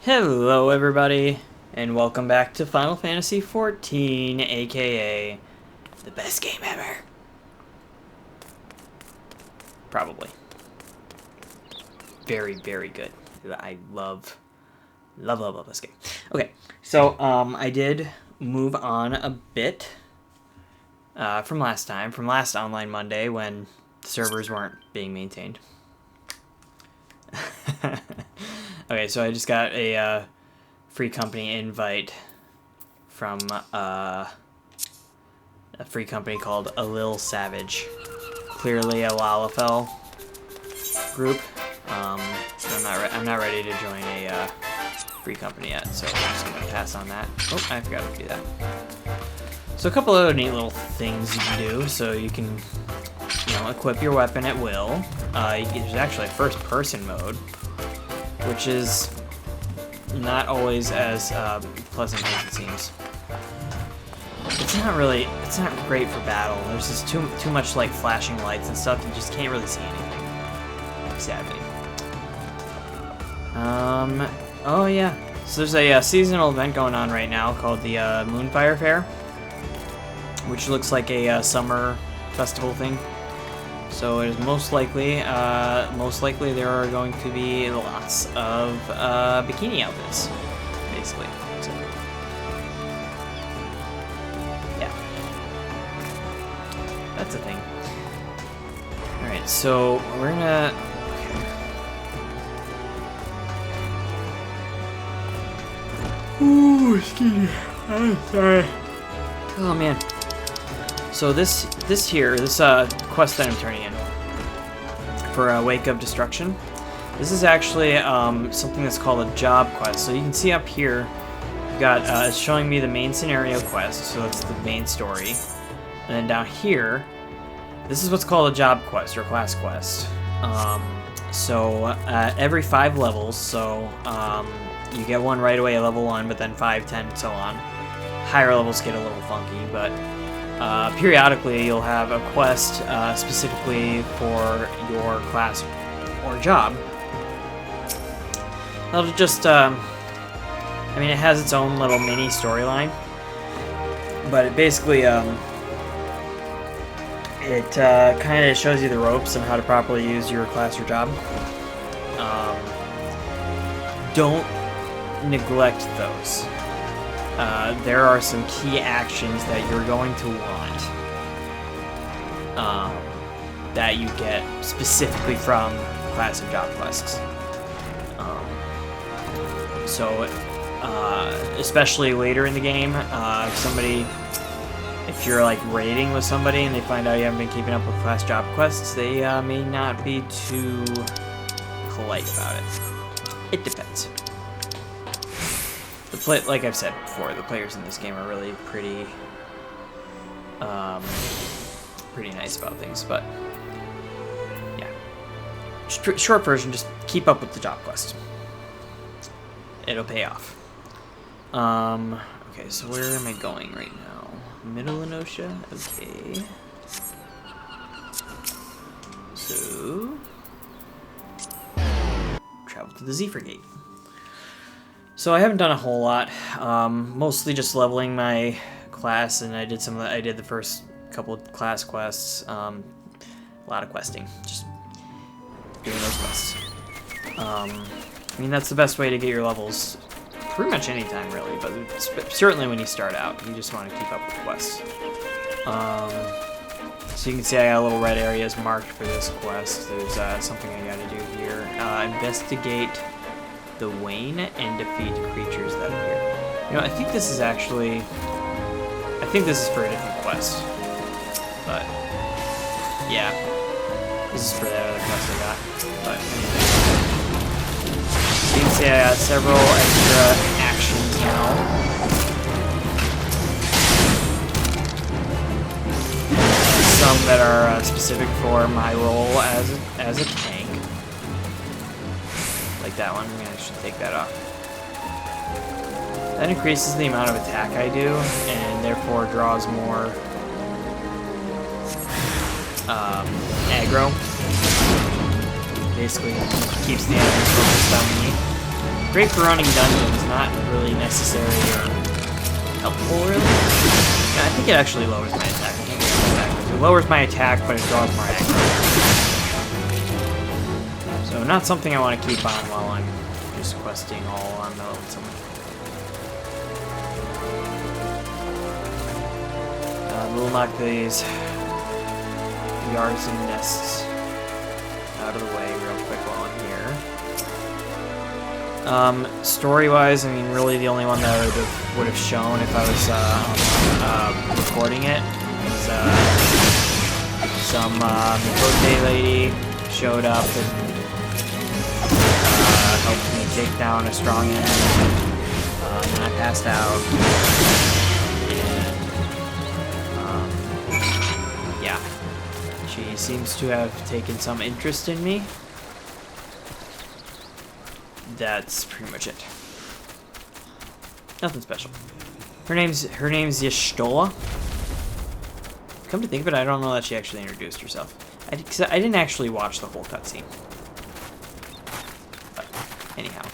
Hello everybody, and welcome back to Final Fantasy XIV, aka the best game ever. Probably. Very, very good. I love this game. Okay, so I did move on a bit from last Online Monday when the servers weren't being maintained. Okay, so I just got a free company invite from a free company called A Lil Savage. Clearly a Lalafell group. So I'm not ready to join a free company yet, so I'm just gonna pass on that. Oh, I forgot to do that. So a couple other neat little things you can do. So you can, equip your weapon at will. There's actually a first-person mode, which is not always as pleasant as it seems. It's not great for battle. There's just too much like flashing lights and stuff. You just can't really see anything, sadly. Oh yeah. So there's a seasonal event going on right now called the Moonfire Fair, which looks like a summer festival thing. So it is most likely there are going to be lots of bikini outfits, basically. So, yeah, that's a thing. All right, so we're gonna. Okay. Ooh, excuse me. I'm sorry. Oh man. So this quest that I'm turning in for a Wake of Destruction, this is actually something that's called a job quest. So you can see up here, you've got it's showing me the main scenario quest, so that's the main story, and then down here, this is what's called a job quest or class quest. Every 5 levels, so you get one right away at level 1, but then 5, 10, and so on. Higher levels get a little funky, but periodically you'll have a quest specifically for your class or job. That'll just, it has its own little mini storyline, but it basically, kind of shows you the ropes and how to properly use your class or job. Don't neglect those. There are some key actions that you're going to want that you get specifically from class and job quests. Especially later in the game, if you're like raiding with somebody and they find out you haven't been keeping up with class job quests, they may not be too polite about it. It depends. Like I've said before, the players in this game are really pretty nice about things, but yeah. Short version, just keep up with the job quest. It'll pay off. Okay, so where am I going right now? Middle Enosia? Okay. So, travel to the XIV Gate. So I haven't done a whole lot, mostly just leveling my class, and I did the first couple of class quests, a lot of questing, just doing those quests. That's the best way to get your levels, pretty much any time really, but certainly when you start out, you just want to keep up with quests. So you can see I got little red areas marked for this quest. There's something I gotta do here. Investigate the Wane and defeat creatures that appear. I think this is for a different quest. But, yeah. This is for that other quest I got. But, you can see I got several extra actions now. Some that are specific for my role as a tank. Like that one, I should take that off. That increases the amount of attack I do, and therefore draws more aggro. Basically, keeps the enemies focused on me. Great for running dungeons, not really necessary or helpful, really. Yeah, I think it actually lowers my attack. I think it lowers my attack, but it draws more aggro. So not something I want to keep on while I'm just questing all on my lonesome. We'll knock these yards and nests out of the way real quick while I'm here. Story-wise, I mean, really the only one that I would have shown if I was recording it was some Mikote lady showed up and helped me take down a strong enemy, and I passed out. Yeah, she seems to have taken some interest in me. That's pretty much it. Nothing special. Her name's Yashtola. Come to think of it, I don't know that she actually introduced herself. I didn't actually watch the whole cutscene. But anyhow,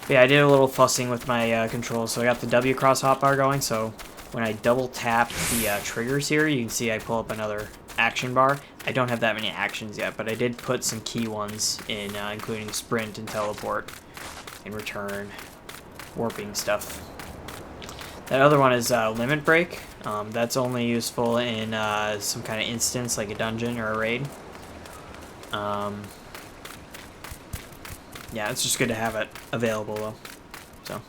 but yeah, I did a little fussing with my controls. So I got the W cross hotbar going. So when I double tap the triggers here, you can see I pull up another action bar. I don't have that many actions yet, but I did put some key ones in, including sprint and teleport and return, warping stuff. That other one is limit break. That's only useful in some kind of instance like a dungeon or a raid. Yeah, it's just good to have it available though. So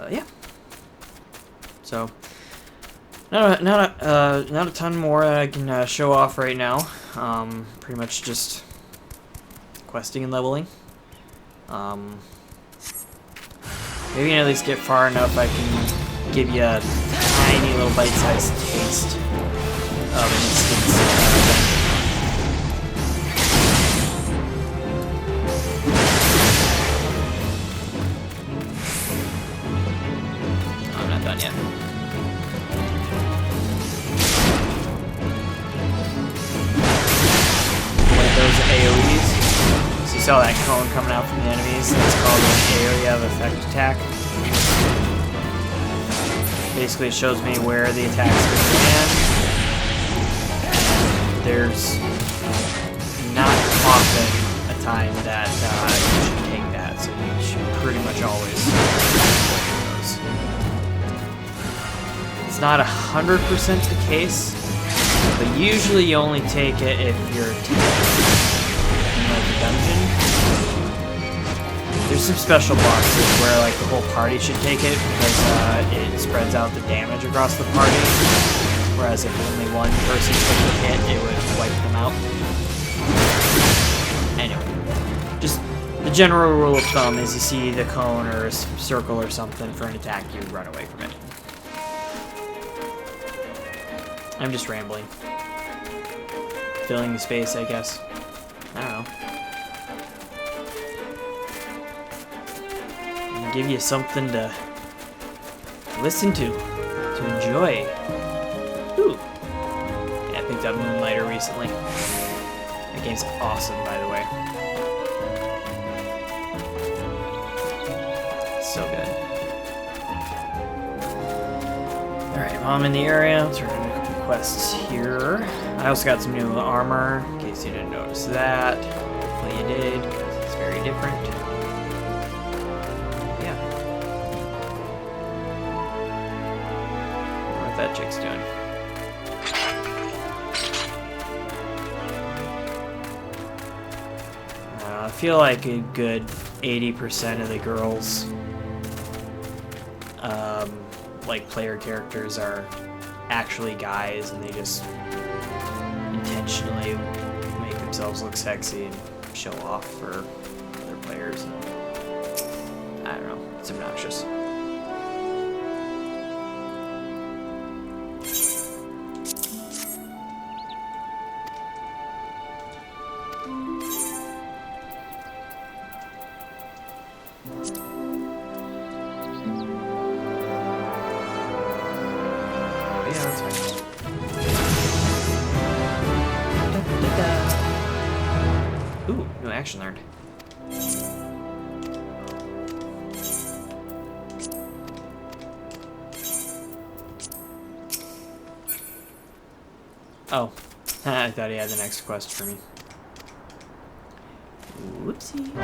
yeah. So not a ton more that I can show off right now. Pretty much just questing and leveling. Maybe at least get far enough I can give you a tiny little bite-sized taste of an instance. I'm not done yet. Those AoEs. So you saw that cone coming out from the enemies. That's called an area of effect attack. Basically, it shows me where the attack's going to land. There's not often a time that you should take that, so you should pretty much always take those. It's not 100% the case. But usually you only take it if you're in like a dungeon. There's some special bosses where like the whole party should take it because it spreads out the damage across the party. Whereas if only one person took the hit, it would wipe them out. Anyway, just the general rule of thumb is you see the cone or a circle or something for an attack, you run away from it. I'm just rambling. Filling the space, I guess. I don't know. And give you something to listen to enjoy. Ooh. Yeah, I picked up Moonlighter recently. That game's awesome, by the way. So good. Alright, while I'm in the area, I'll turn to quests here. I also got some new armor, in case you didn't notice that. Hopefully you did, because it's very different. Yeah. I wonder what that chick's doing. I feel like a good 80% of the girls, like player characters, are actually guys, and they just intentionally make themselves look sexy and show off for other players. And I don't know, it's obnoxious. Ooh, new action learned. Oh, I thought he had the next quest for me. Whoopsie.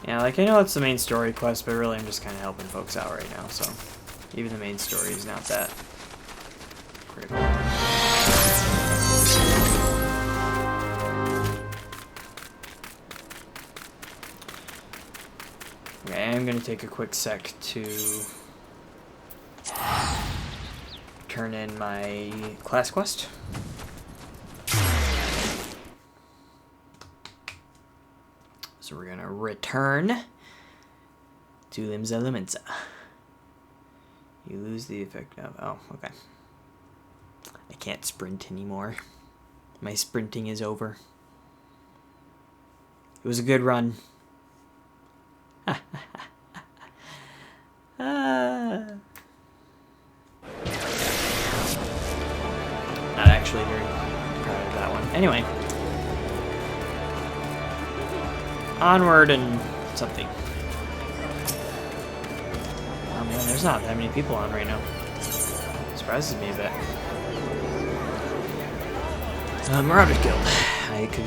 Yeah, like I know it's the main story quest, but really I'm just kind of helping folks out right now, so even the main story is not that critical. Okay, I'm gonna take a quick sec to turn in my class quest. So we're gonna return to Limsa Lumensa. You lose the effect of... Oh, okay. I can't sprint anymore. My sprinting is over. It was a good run. Not actually very proud of that one. Anyway. Onward and something. Oh man, there's not that many people on right now. Surprises me a bit. Marauder Guild.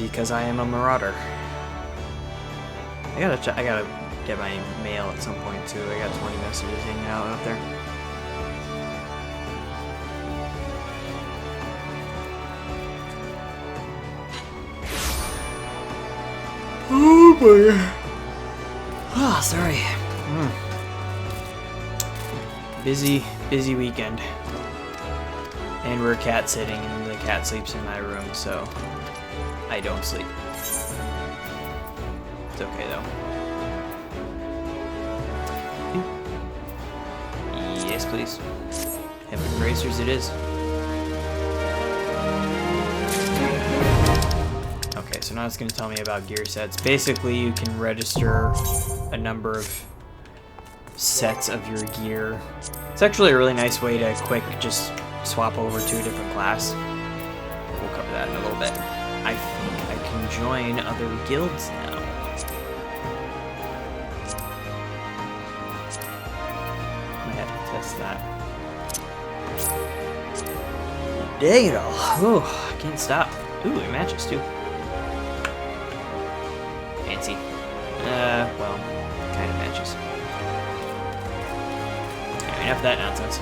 Because I am a marauder. I gotta get my mail at some point too. I got 20 messages hanging out there. Oh boy. Oh, sorry. Busy weekend. And we're cat sitting, and the cat sleeps in my room, so I don't sleep. It's okay though. Yes, please. Heaven Racers it is. Okay, so now it's going to tell me about gear sets. Basically, you can register a number of sets of your gear. It's actually a really nice way to quick just swap over to a different class. We'll cover that in a little bit. I think I can join other guilds now. I have to test that. Dang it all. Ooh, I can't stop. Ooh, it matches too. Fancy. Well, kind of matches. Anyway, enough of that nonsense.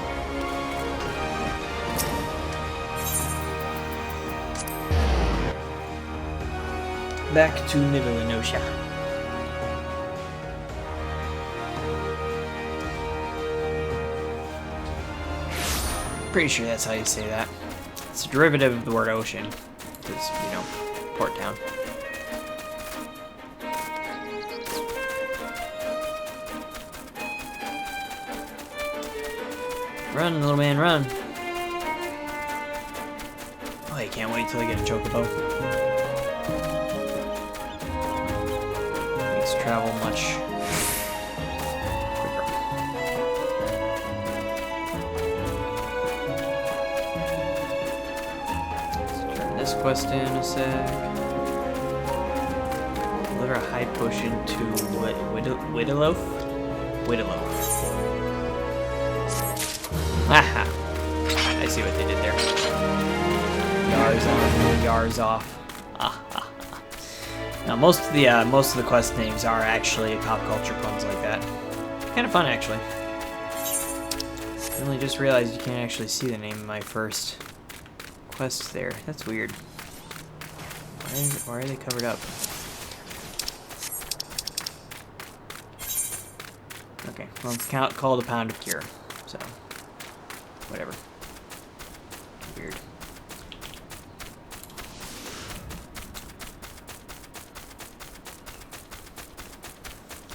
Back to Nivellinotia. Pretty sure that's how you say that. It's a derivative of the word ocean. Because, you know, port town. Run, little man, run. Oh, I can't wait till I get a chocobo. Makes travel much quicker. Let's turn this quest in a sec. Deliver a high potion to Widowloaf? Widowloaf. Haha. I see what they did there. Yars on, yars off. Now most of the quest names are actually pop culture puns like that. Kind of fun actually. I only just realized you can't actually see the name of my first quest there. That's weird. Why are they covered up? Okay, well it's called a pound of cure, so whatever. Weird.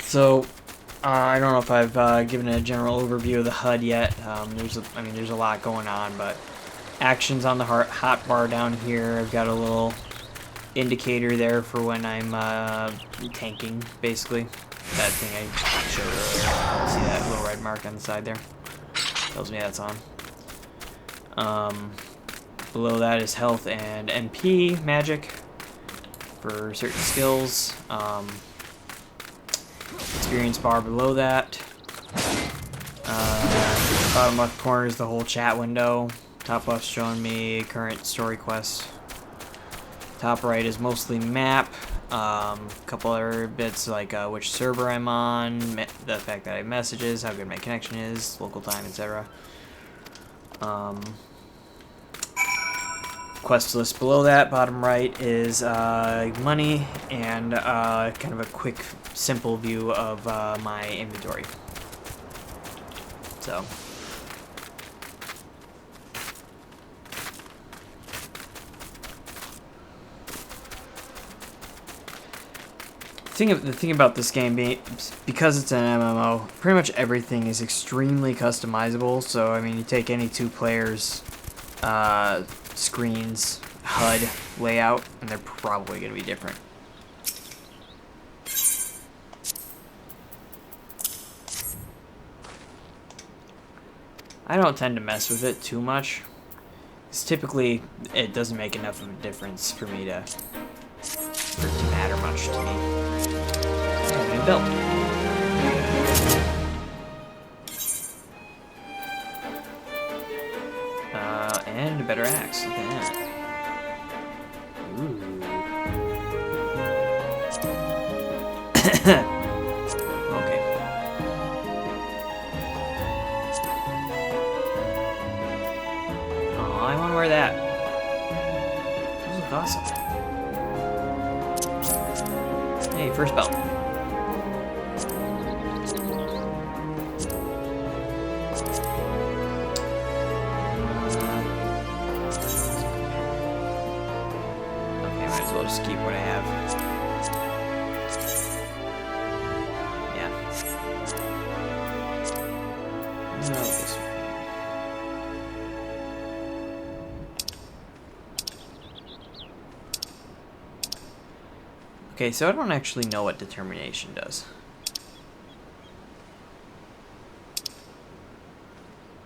So, I don't know if I've given a general overview of the HUD yet. There's a lot going on, but actions on the hot bar down here. I've got a little indicator there for when I'm tanking, basically. That thing I showed earlier. See that little red mark on the side there? Tells me that's on. Below that is health and MP magic for certain skills. Experience bar below that. Bottom left corner is the whole chat window. Top left showing me current story quest. Top right is mostly map. Couple other bits like which server I'm on, the fact that I have messages, how good my connection is, local time, etc. Quest list below that, bottom right, is money and kind of a quick, simple view of my inventory. So. The thing about this game being, because it's an MMO, pretty much everything is extremely customizable. So, I mean, you take any two players' screens, HUD, layout, and they're probably going to be different. I don't tend to mess with it too much, because typically it doesn't make enough of a difference for me to, for it to matter much to me. New belt. And a better axe. Look at that. Ooh. Okay. Oh, I want to wear that. Those look awesome. Hey, first belt. Just keep what I have. Yeah. No, this one. Okay, so I don't actually know what determination does.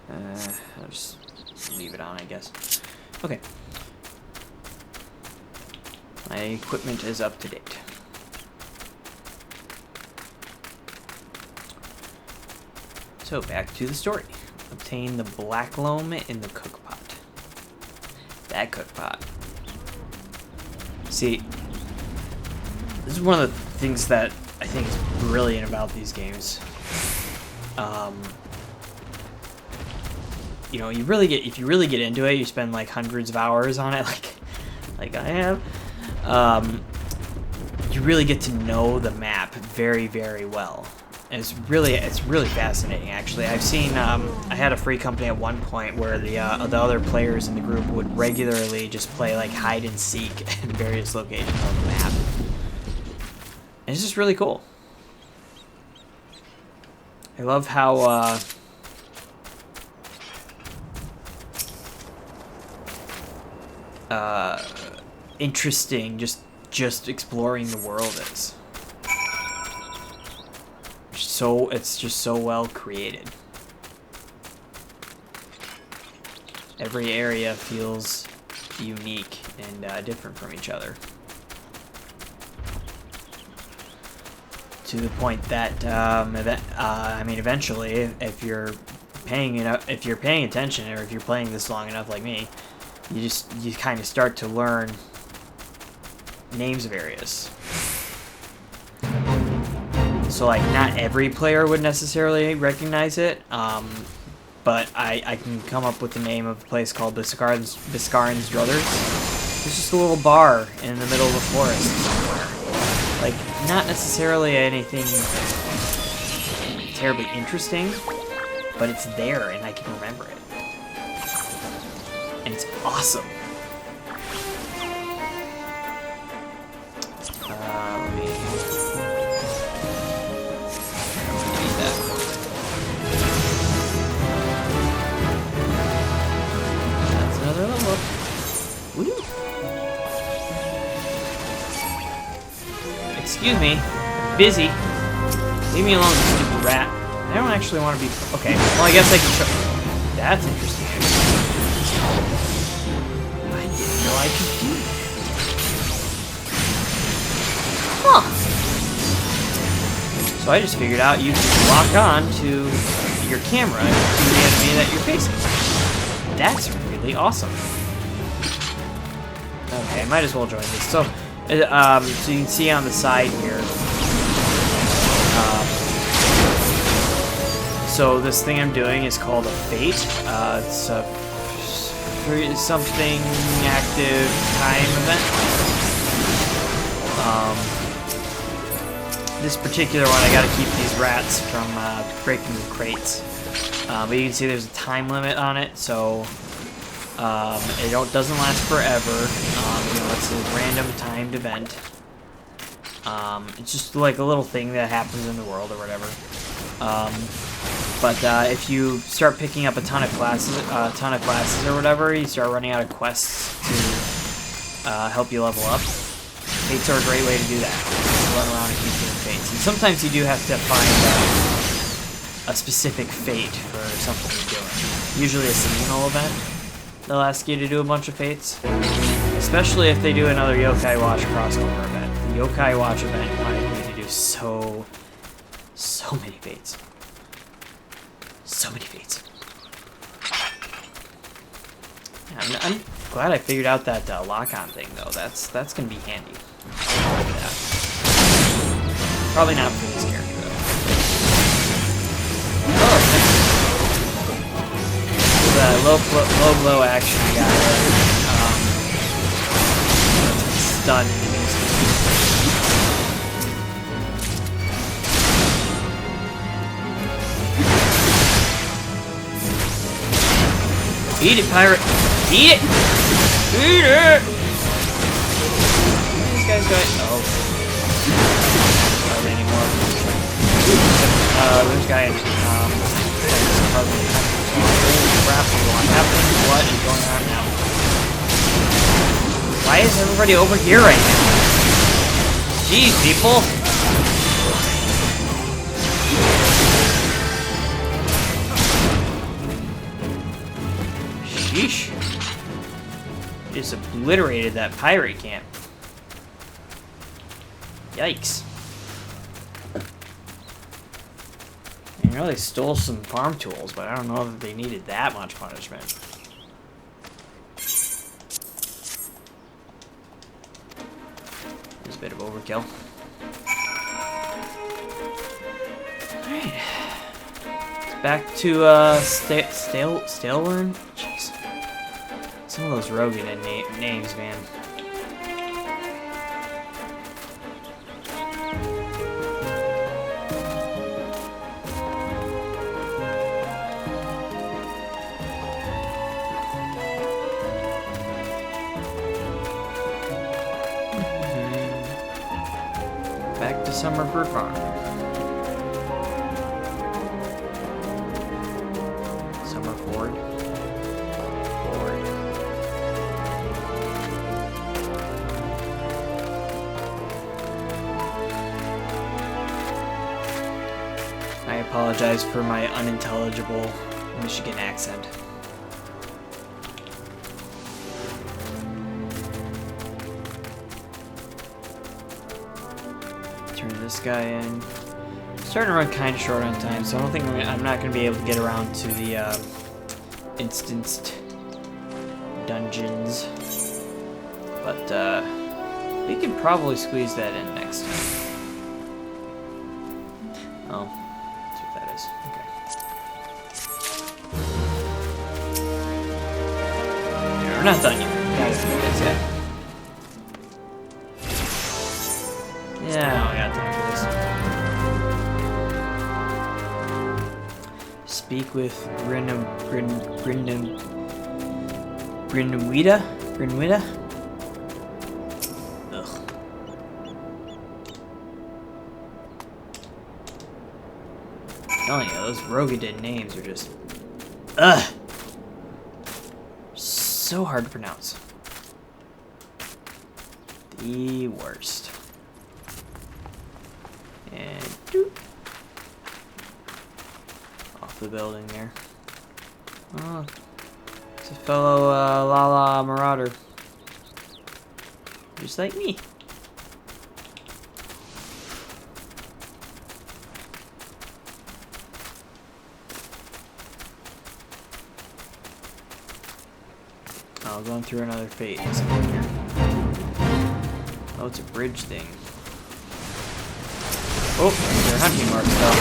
I'll just leave it on, I guess. Okay. My equipment is up to date. So back to the story. Obtain the black loam in the cookpot. That cookpot. See, this is one of the things that I think is brilliant about these games. You know, if you really get into it, you spend like hundreds of hours on it, like I have. You really get to know the map very, very well. And it's really fascinating, actually. I've seen, I had a free company at one point where the other players in the group would regularly just play like hide and seek in various locations on the map. And it's just really cool. I love how, interesting just exploring the world is. So it's just so well created. Every area feels unique and different from each other. To the point that I mean, eventually, if you're paying attention, or if you're playing this long enough, like me, you kind of start to learn names of areas. So like not every player would necessarily recognize it, but I can come up with the name of a place called Biscarin's Druthers. It's just a little bar in the middle of the forest somewhere. Like, not necessarily anything terribly interesting, but it's there and I can remember it. And it's awesome. Let me... That's another level up. Woo! Excuse me. I'm busy. Leave me alone, stupid rat. I don't actually want to be... Okay, well, I guess I can show... That's interesting. So I just figured out you can lock on to your camera to the enemy that you're facing. That's really awesome. Okay, I might as well join this. So, so you can see on the side here. So this thing I'm doing is called a fate. It's a something active time event. This particular one, I gotta keep these rats from breaking the crates. But you can see there's a time limit on it, so it doesn't last forever. You know, it's a random timed event. It's just like a little thing that happens in the world or whatever. But if you start picking up a ton of classes or whatever, you start running out of quests to help you level up. Fates are a great way to do that. Run around and keep doing fates. And sometimes you do have to find a specific fate for something you're doing. Usually a seasonal event. They'll ask you to do a bunch of fates. Especially if they do another Yokai Watch crossover event. The Yokai Watch event wanted me to do so many fates. So many fates. I'm glad I figured out that lock-on thing, though. That's gonna be handy. Look at that. Probably not for this character, though. Oh, the low blow action I got. Stun enemies. Eat it, pirate! Eat it! Eat it! These guys going. Oh. Not anymore. There's a guy in. Holy crap, what's happening? What is going on now? Why is everybody over here right now? Jeez, people! Sheesh. Just obliterated that pirate camp. Yikes. You know, they stole some farm tools, but I don't know that they needed that much punishment. There's a bit of overkill. Alright. Back to, Stalewern? Jeez. Some of those Rogan names, man. Back to Summerford Farm. Ford. I apologize for my unintelligible Michigan accent. Turn this guy in. Starting to run kind of short on time, so I don't think I'm not going to be able to get around to the instanced dungeons, but we could probably squeeze that in next time. Oh, that's what that is. Okay. Yeah, we're not done yet. Guys, yeah, I got time for this. Speak with Grinwida? Ugh. I'm telling you, those Rogadin names are just... Ugh! So hard to pronounce. The worst. And... doop. The building there. Oh, it's a fellow Lala Marauder. Just like me. Oh, going through another phase. Oh, it's a bridge thing. Oh, they're hunting marks though.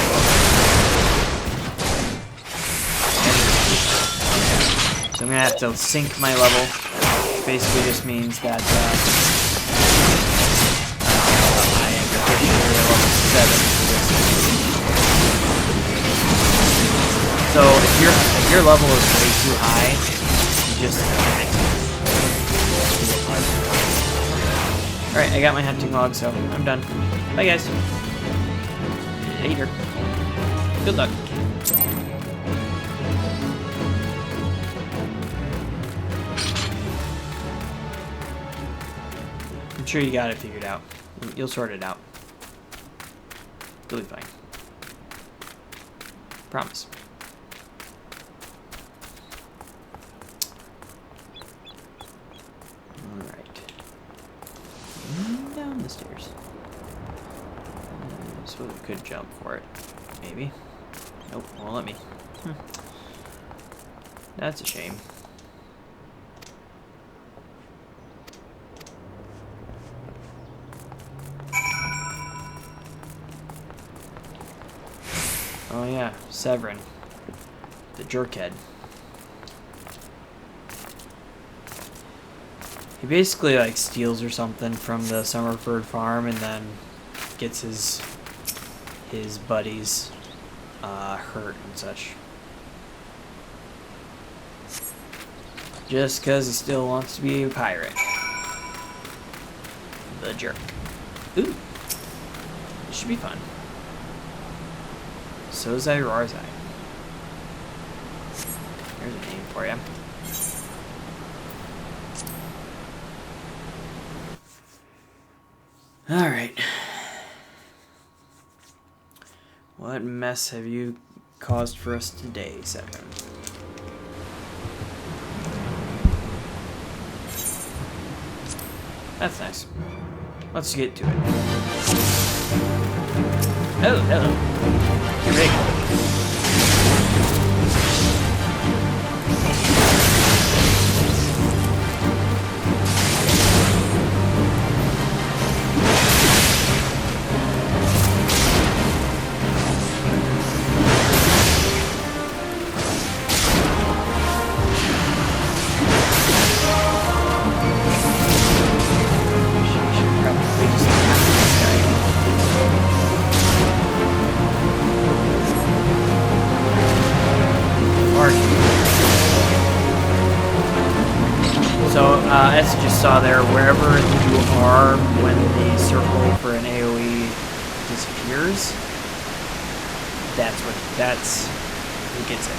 So I'm gonna have to sync my level. Which basically just means that I am officially level 7 for this. So if your level is way too high, you just can't. Alright, I got my hunting log, so I'm done. Bye guys. Later. Good luck. I'm sure you got it figured out. You'll sort it out. You'll be fine. Promise. Alright. Down the stairs. I suppose we could jump for it. Maybe. Nope, won't let me. That's a shame. Oh yeah, Severin. The jerkhead. He basically like steals or something from the Summerford farm and then gets his buddies hurt and such. Just because he still wants to be a pirate. The jerk. Ooh. This should be fun. Sozai Rarzai. There's a name for you. Alright. What mess have you caused for us today, Severin? That's nice. Let's get to it. Oh, hello. You're big. As you just saw there, wherever you are when the circle for an AoE disappears, that's who gets it.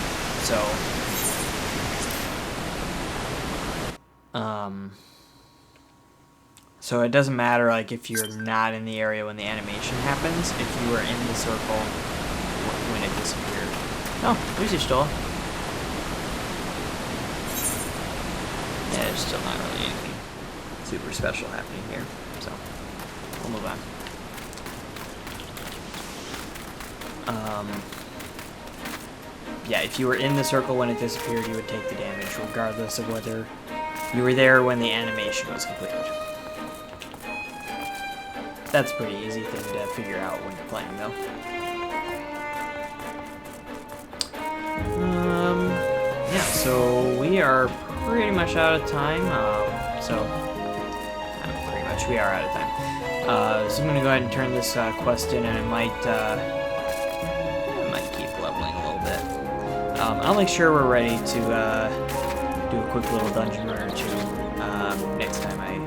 So it doesn't matter like if you're not in the area when the animation happens, if you were in the circle when it disappeared. Oh, who's your stall? Yeah, there's still not really anything super special happening here, so we'll move on. Yeah, if you were in the circle when it disappeared, you would take the damage, regardless of whether you were there when the animation was completed. That's a pretty easy thing to figure out when you're playing, though. Yeah, so we are pretty much out of time. We are out of time. So I'm gonna go ahead and turn this quest in, and I might keep leveling a little bit. I'll make sure we're ready to do a quick little dungeon run or two next time I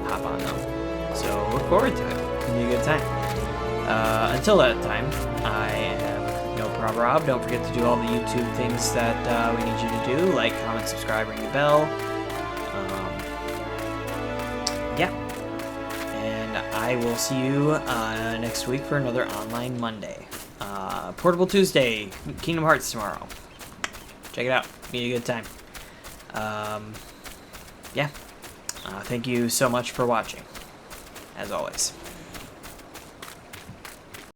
hop on though. So look forward to it. It'll be a good time. Until that time, I am No Prob Rob. Don't forget to do all the YouTube things that we need you to do, like, comment, subscribe, ring the bell. Yeah. And I will see you next week for another Online Monday. Portable Tuesday, Kingdom Hearts tomorrow. Check it out. Be a good time. Yeah. Thank you so much for watching, as always.